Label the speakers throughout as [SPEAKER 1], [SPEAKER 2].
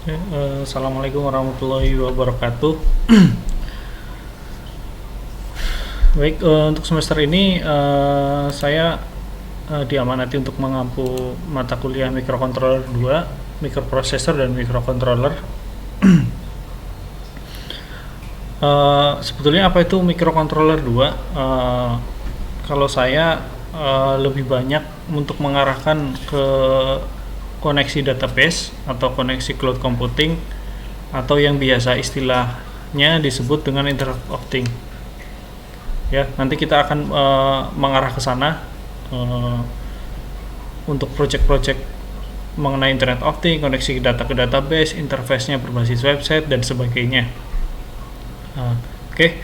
[SPEAKER 1] Assalamualaikum warahmatullahi wabarakatuh. Baik, untuk semester ini saya diamanati untuk mengampu mata kuliah microcontroller 2, microprocessor dan microcontroller. Sebetulnya apa itu microcontroller 2? Kalau saya lebih banyak untuk mengarahkan ke koneksi database atau koneksi cloud computing, atau yang biasa istilahnya disebut dengan Internet of Things. Ya, nanti kita akan mengarah ke sana untuk project-project mengenai Internet of Things, koneksi data ke database, interface-nya berbasis website dan sebagainya. Oke.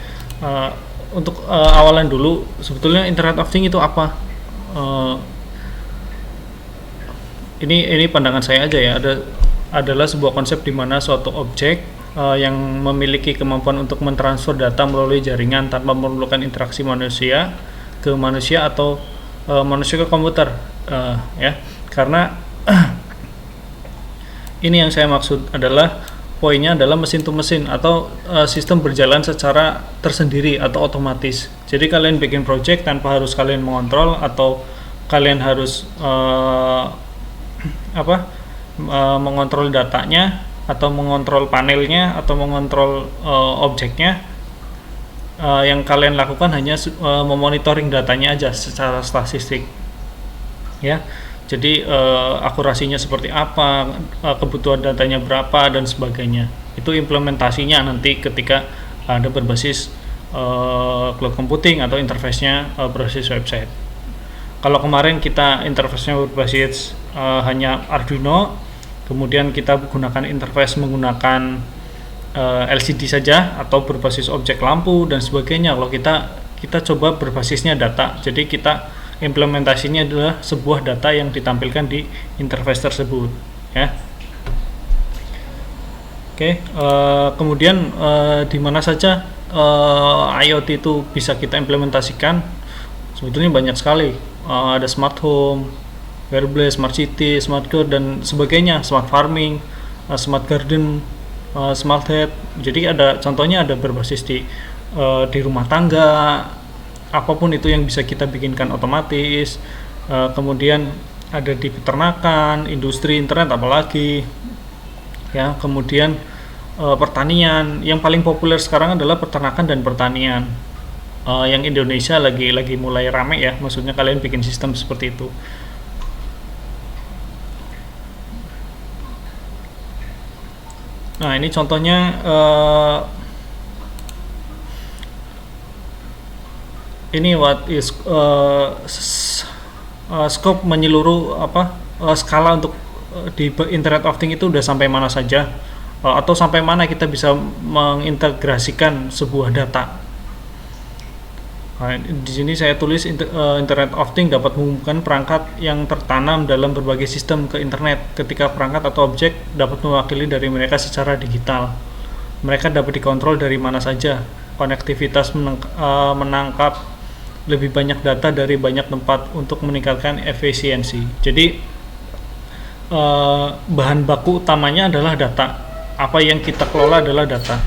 [SPEAKER 1] Untuk awalan dulu, sebetulnya Internet of Things itu apa? Ini pandangan saya aja ya. Adalah sebuah konsep di mana suatu objek yang memiliki kemampuan untuk mentransfer data melalui jaringan tanpa memerlukan interaksi manusia ke manusia atau manusia ke komputer, ya. Karena ini yang saya maksud adalah poinnya adalah mesin to mesin atau sistem berjalan secara tersendiri atau otomatis. Jadi kalian bikin project tanpa harus kalian mengontrol atau kalian harus mengontrol datanya atau mengontrol panelnya atau mengontrol objeknya. Yang kalian lakukan hanya memonitoring datanya aja secara statistik, ya. Jadi akurasinya seperti apa, kebutuhan datanya berapa dan sebagainya. Itu implementasinya nanti ketika ada berbasis cloud computing atau interface-nya berbasis website. Kalau kemarin kita interface-nya berbasis hanya Arduino, kemudian kita gunakan interface menggunakan LCD saja atau berbasis objek lampu dan sebagainya. Kalau kita coba berbasisnya data, jadi kita implementasinya adalah sebuah data yang ditampilkan di interface tersebut, ya. Oke, kemudian di mana saja IoT itu bisa kita implementasikan? Sebetulnya banyak sekali. Ada smart home, wearable, smart city, smart code dan sebagainya, smart farming, smart garden, smart health. Jadi ada contohnya, ada berbasis di rumah tangga, apapun itu yang bisa kita bikinkan otomatis. Kemudian ada di peternakan, industri internet apalagi, ya. Kemudian pertanian, yang paling populer sekarang adalah peternakan dan pertanian. Yang Indonesia lagi mulai rame ya, maksudnya kalian bikin sistem seperti itu. Nah, ini contohnya ini what is scope menyeluruh skala untuk di Internet of Things itu udah sampai mana saja, atau sampai mana kita bisa mengintegrasikan sebuah data. Nah, di sini saya tulis Internet of Things dapat menghubungkan perangkat yang tertanam dalam berbagai sistem ke internet. Ketika perangkat atau objek dapat mewakili dari mereka secara digital, mereka dapat dikontrol dari mana saja. Konektivitas menangkap lebih banyak data dari banyak tempat untuk meningkatkan efisiensi. Jadi bahan baku utamanya adalah data. Apa yang kita kelola adalah data,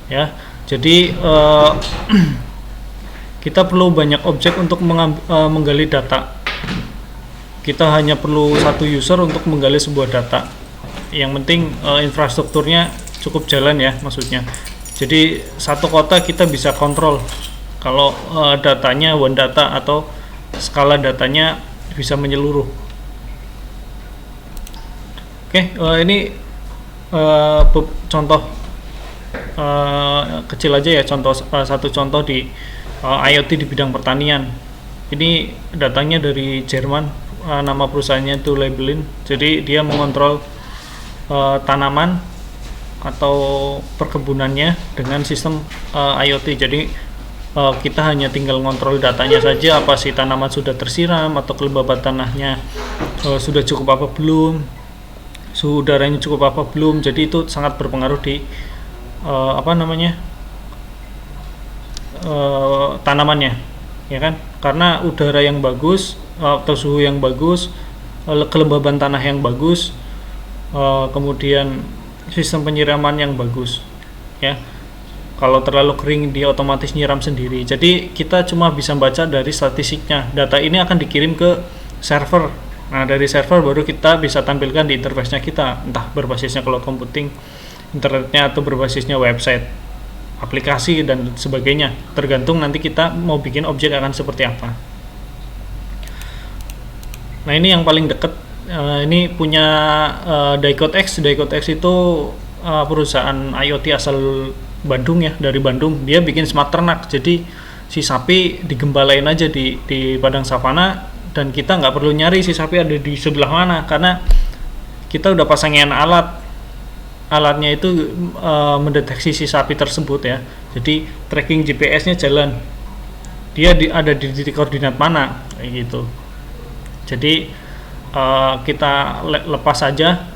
[SPEAKER 1] ya. Jadi kita perlu banyak objek untuk menggali data. Kita hanya perlu satu user untuk menggali sebuah data. Yang penting infrastrukturnya cukup jalan ya, maksudnya. Jadi satu kota kita bisa kontrol kalau datanya one data atau skala datanya bisa menyeluruh. Oke, ini contoh kecil aja ya, satu contoh di IoT di bidang pertanian. Ini datanya dari Jerman, nama perusahaannya itu Labelin. Jadi dia mengontrol tanaman atau perkebunannya dengan sistem IoT. Jadi kita hanya tinggal ngontrol datanya saja, apa sih tanaman sudah tersiram atau kelembaban tanahnya sudah cukup apa belum, suhu udaranya cukup apa belum. Jadi itu sangat berpengaruh di tanamannya, ya kan? Karena udara yang bagus atau suhu yang bagus, kelembaban tanah yang bagus, kemudian sistem penyiraman yang bagus, ya. Kalau terlalu kering dia otomatis nyiram sendiri. Jadi kita cuma bisa baca dari statistiknya. Data ini akan dikirim ke server. Nah, dari server baru kita bisa tampilkan di interface-nya kita, entah berbasisnya cloud computing, internetnya, atau berbasisnya website, aplikasi, dan sebagainya. Tergantung nanti kita mau bikin objek akan seperti apa. Nah, ini yang paling dekat. Ini punya Daicodex. Daicodex itu perusahaan IoT asal Bandung, ya, dari Bandung. Dia bikin smart ternak, jadi si sapi digembalain aja di padang savana, dan kita nggak perlu nyari si sapi ada di sebelah mana, karena kita udah pasangin alatnya itu mendeteksi si sapi tersebut, ya. Jadi tracking GPS-nya jalan, dia ada di titik koordinat mana, kayak gitu. Jadi kita lepas saja,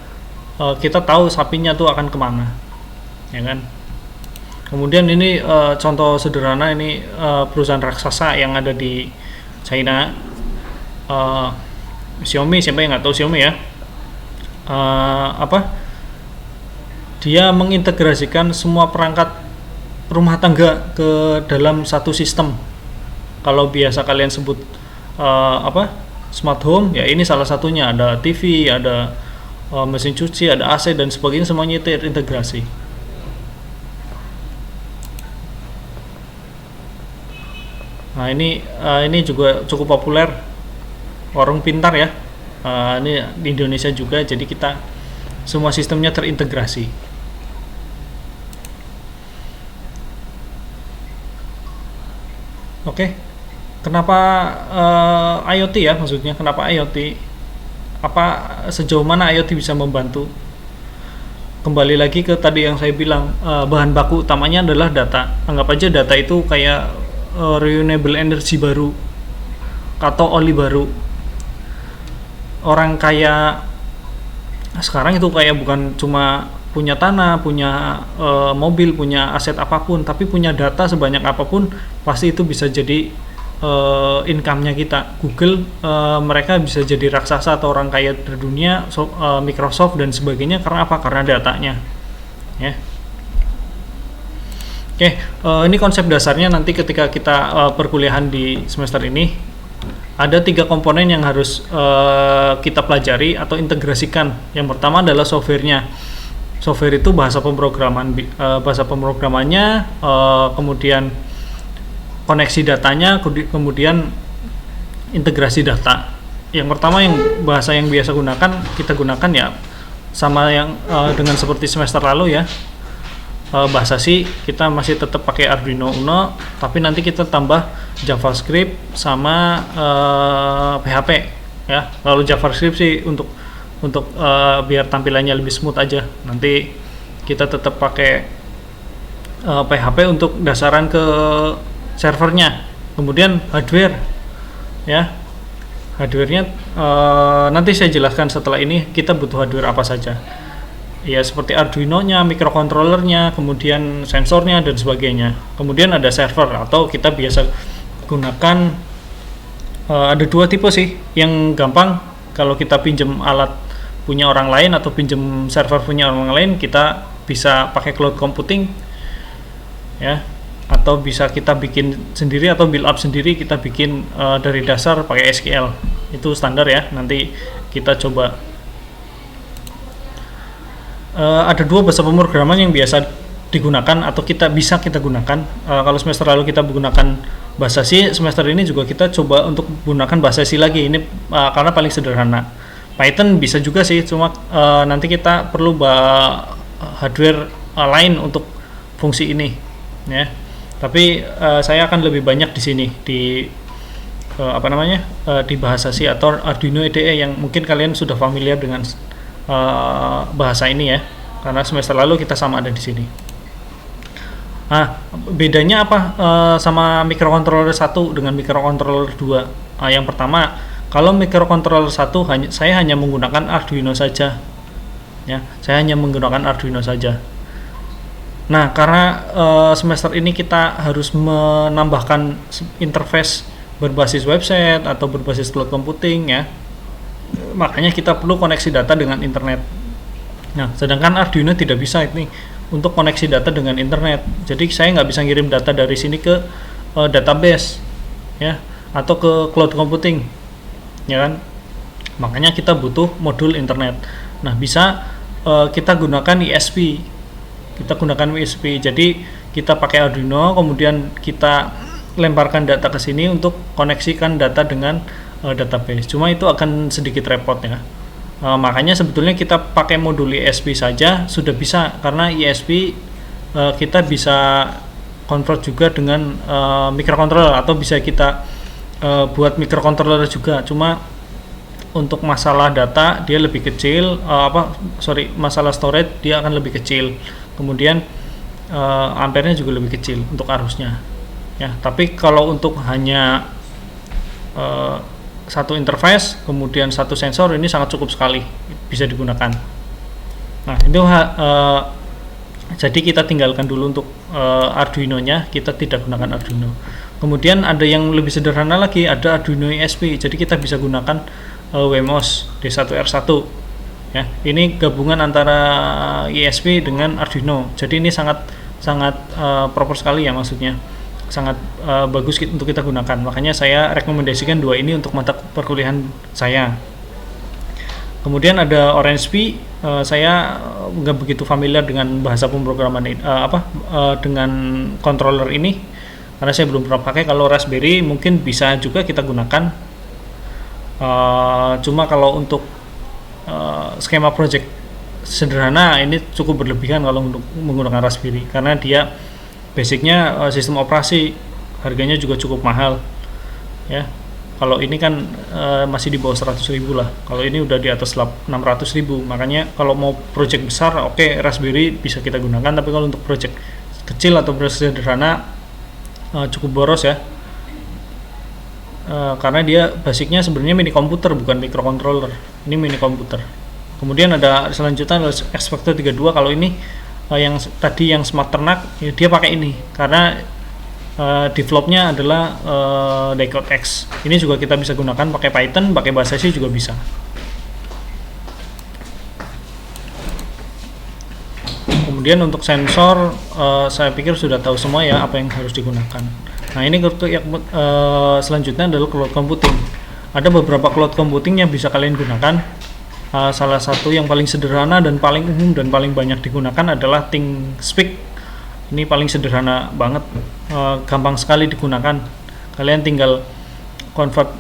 [SPEAKER 1] kita tahu sapinya tuh akan kemana, ya kan. Kemudian ini contoh sederhana, ini perusahaan raksasa yang ada di China, Xiaomi. Siapa yang nggak tahu Xiaomi, ya? Dia mengintegrasikan semua perangkat rumah tangga ke dalam satu sistem. Kalau biasa kalian sebut smart home, ya ini salah satunya. Ada TV, ada mesin cuci, ada AC dan sebagainya, semuanya terintegrasi. Nah, ini juga cukup populer, warung pintar, ya. Ini di Indonesia juga, jadi kita semua sistemnya terintegrasi. Oke, kenapa IoT, ya, maksudnya kenapa IoT? Sejauh mana IoT bisa membantu? Kembali lagi ke tadi yang saya bilang, bahan baku utamanya adalah data. Anggap aja data itu kayak renewable energy baru atau oli baru. Orang kaya sekarang itu kayak bukan cuma punya tanah, punya mobil, punya aset apapun, tapi punya data sebanyak apapun, pasti itu bisa jadi income-nya kita. Google, mereka bisa jadi raksasa atau orang kaya terdunia, Microsoft dan sebagainya, karena apa? Karena datanya, ya. Oke, ini konsep dasarnya. Nanti ketika kita perkuliahan di semester ini, ada 3 komponen yang harus kita pelajari atau integrasikan. Yang pertama adalah softwarenya. Software itu bahasa pemrogramannya, kemudian koneksi datanya, kemudian integrasi data. Yang pertama, yang bahasa yang biasa kita gunakan, ya sama yang dengan seperti semester lalu, ya. Bahasa C kita masih tetap pakai Arduino Uno, tapi nanti kita tambah JavaScript sama PHP, ya. Lalu JavaScript sih untuk biar tampilannya lebih smooth aja. Nanti kita tetap pakai PHP untuk dasaran ke servernya. Kemudian hardware, ya. Hardwarenya nanti saya jelaskan setelah ini kita butuh hardware apa saja. Ya, seperti Arduino-nya, microcontroller-nya, kemudian sensornya dan sebagainya. Kemudian ada server, atau kita biasa gunakan ada 2 tipe sih. Yang gampang, kalau kita pinjam alat punya orang lain atau pinjam server punya orang lain, kita bisa pakai cloud computing, ya. Atau bisa kita bikin sendiri atau build up sendiri, kita bikin dari dasar pakai SQL. Itu standar, ya. Nanti kita coba. Ada 2 bahasa pemrograman yang biasa digunakan atau kita gunakan. Kalau semester lalu kita menggunakan bahasa C, semester ini juga kita coba untuk menggunakan bahasa C lagi. Ini karena paling sederhana. Python bisa juga sih, cuma nanti kita perlu hardware lain untuk fungsi ini, ya. Tapi saya akan lebih banyak di sini di di bahasa C atau Arduino IDE yang mungkin kalian sudah familiar dengan bahasa ini, ya, karena semester lalu kita sama ada di sini. Nah, bedanya apa sama microcontroller 1 dengan microcontroller 2? Yang pertama, kalau microcontroller 1 saya hanya menggunakan Arduino saja, ya. Saya hanya menggunakan Arduino saja. Nah, karena semester ini kita harus menambahkan interface berbasis website atau berbasis cloud computing, ya. Makanya kita perlu koneksi data dengan internet. Nah, sedangkan Arduino tidak bisa ini untuk koneksi data dengan internet. Jadi saya nggak bisa ngirim data dari sini ke database, ya, atau ke cloud computing, ya kan? Makanya kita butuh modul internet. Nah, bisa kita gunakan ISP. Kita gunakan ISP. Jadi kita pakai Arduino, kemudian kita lemparkan data ke sini untuk koneksikan data dengan database. Cuma itu akan sedikit repot ya. Makanya sebetulnya kita pakai modul ISP saja sudah bisa, karena ISP kita bisa convert juga dengan microcontroller, atau bisa kita buat microcontroller juga. Cuma untuk masalah data dia lebih kecil, masalah storage dia akan lebih kecil, kemudian ampernya juga lebih kecil untuk arusnya ya. Tapi kalau untuk hanya satu interface kemudian satu sensor, ini sangat cukup sekali bisa digunakan. Nah, itu jadi kita tinggalkan dulu untuk Arduino nya, kita tidak gunakan Arduino. Kemudian ada yang lebih sederhana lagi, ada Arduino ISP. Jadi kita bisa gunakan WMOS D1R1 ya. Ini gabungan antara ISP dengan Arduino. Jadi ini sangat proper sekali ya, maksudnya sangat bagus untuk kita gunakan. Makanya saya rekomendasikan dua ini untuk mata perkuliahan saya. Kemudian ada Orange Pi. Saya nggak begitu familiar dengan bahasa pemrograman dengan controller ini karena saya belum pernah pakai. Kalau Raspberry mungkin bisa juga kita gunakan. Cuma kalau untuk skema project sederhana ini cukup berlebihan kalau untuk menggunakan Raspberry, karena dia basicnya sistem operasi harganya juga cukup mahal ya. Kalau ini kan masih di bawah 100.000 lah, kalau ini udah di atas 600.000. Makanya kalau mau project besar, oke, Raspberry bisa kita gunakan. Tapi kalau untuk project kecil atau project sederhana cukup boros ya. Karena dia basicnya sebenarnya mini komputer, bukan microcontroller. Ini mini komputer. Kemudian ada selanjutnya X-Factor 32. Kalau ini yang tadi yang Smart Ternak ya, dia pakai ini karena developnya adalah Decode X. Ini juga kita bisa gunakan pakai Python, pakai bahasa C juga bisa. Kemudian untuk sensor saya pikir sudah tahu semua ya apa yang harus digunakan. Nah, ini selanjutnya adalah cloud computing. Ada beberapa cloud computing yang bisa kalian gunakan. Salah satu yang paling sederhana dan paling umum dan paling banyak digunakan adalah ThingSpeak. Ini paling sederhana banget, gampang sekali digunakan. Kalian tinggal convert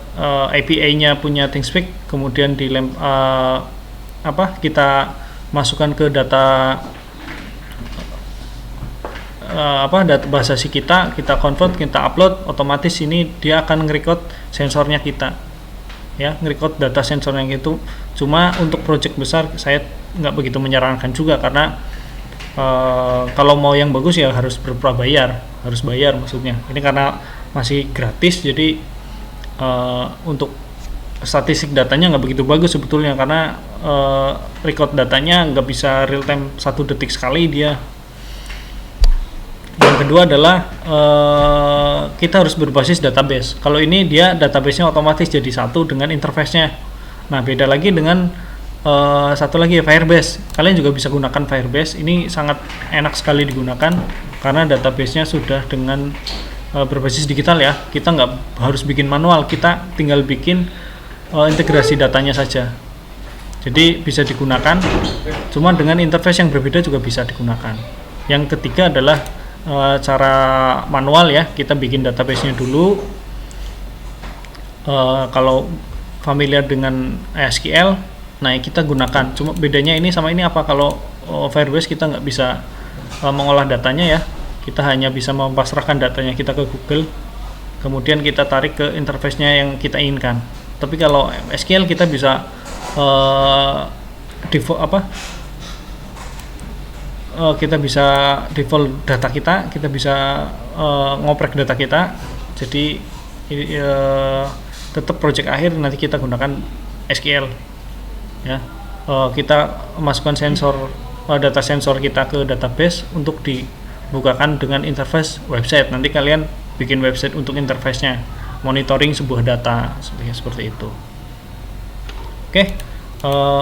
[SPEAKER 1] API-nya punya ThingSpeak, kemudian kita masukkan ke data data bahasa C kita convert, kita upload, otomatis ini dia akan nge-record sensornya kita ya, nge-record data sensornya gitu. Cuma untuk project besar saya nggak begitu menyarankan juga, karena kalau mau yang bagus ya harus bayar maksudnya. Ini karena masih gratis, jadi untuk statistik datanya nggak begitu bagus sebetulnya, karena record datanya nggak bisa real time 1 detik sekali dia. Yang kedua adalah kita harus berbasis database. Kalau ini dia database-nya otomatis jadi satu dengan interface-nya. Nah, beda lagi dengan satu lagi ya, Firebase. Kalian juga bisa gunakan Firebase. Ini sangat enak sekali digunakan karena database-nya sudah dengan berbasis digital ya. Kita nggak harus bikin manual, kita tinggal bikin integrasi datanya saja. Jadi bisa digunakan, cuma dengan interface yang berbeda juga bisa digunakan. Yang ketiga adalah cara manual ya, kita bikin database-nya dulu. Kalau familiar dengan SQL, nah kita gunakan. Cuma bedanya ini sama ini apa? Kalau Firebase kita nggak bisa mengolah datanya ya, kita hanya bisa mempasrahkan datanya kita ke Google, kemudian kita tarik ke interface-nya yang kita inginkan. Tapi kalau SQL kita bisa kita bisa default data kita bisa ngoprek data kita. Jadi tetap project akhir nanti kita gunakan SQL ya. Kita masukkan data sensor kita ke database untuk dibukakan dengan interface website. Nanti kalian bikin website untuk interface-nya, monitoring sebuah data seperti itu. Oke,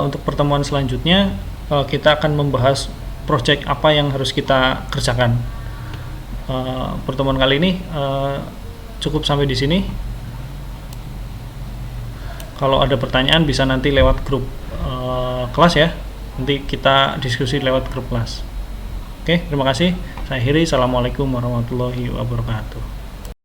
[SPEAKER 1] untuk pertemuan selanjutnya kita akan membahas project apa yang harus kita kerjakan. Pertemuan kali ini cukup sampai di sini. Kalau ada pertanyaan bisa nanti lewat grup kelas ya. Nanti kita diskusi lewat grup kelas. Oke, terima kasih. Saya akhiri. Assalamualaikum warahmatullahi wabarakatuh.